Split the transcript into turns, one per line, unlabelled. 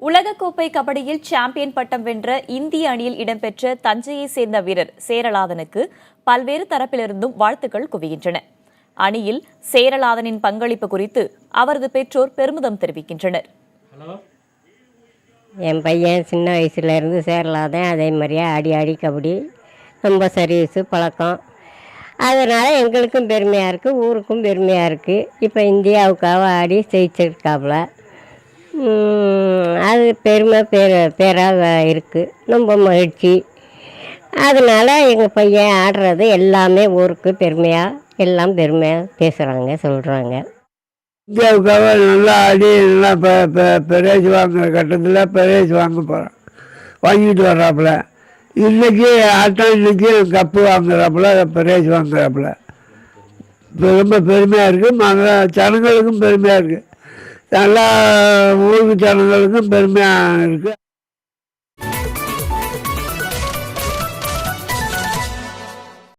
உலகக்கோப்பை கபடியில் சாம்பியன் பட்டம் வென்ற இந்திய அணியில் இடம்பெற்ற தஞ்சையை சேர்ந்த வீரர் சேரலாதனுக்கு பல்வேறு தரப்பிலிருந்தும் வாழ்த்துக்கள் குவிகின்றன. அணியில் சேரலாதனின் பங்களிப்பு குறித்து அவரது பெற்றோர் பெருமிதம் தெரிவிக்கின்றனர்.
என் பையன் சின்ன வயசுலேருந்து சேரலாதன் அதே மாதிரியே ஆடி கபடி ரொம்ப சர்வீஸு பழக்கம். அதனால் எங்களுக்கும் பெருமையாக இருக்குது, ஊருக்கும் பெருமையாக இருக்குது. இப்போ இந்தியாவுக்காக ஆடி ஜெயிச்சிருக்காப்புல. அது பேராக இருக்குது, ரொம்ப மகிழ்ச்சி. அதனால் எங்கள் பையன் ஆடுறது எல்லாமே ஊருக்கு பெருமையாக எல்லாம் பெருமையாக பேசுகிறாங்க, சொல்கிறாங்க.
இந்தியாவுக்காக நல்லா ஆடி நல்லா பிரைஸ் வாங்குற கட்டத்தில் பிரைஸ் வாங்க போகிறோம், வாங்கிட்டு வர்றாப்புல. இன்றைக்கி ஆட்டம், இன்றைக்கி கப்பு வாங்குறாப்புல, பிரைஸ் வாங்குறாப்புல. ரொம்ப பெருமையாக இருக்குது, ஜனங்களுக்கும் பெருமையாக இருக்குது, எல்லா ஊருக்கு ஜனங்களுக்கும் பெருமையாக இருக்குது.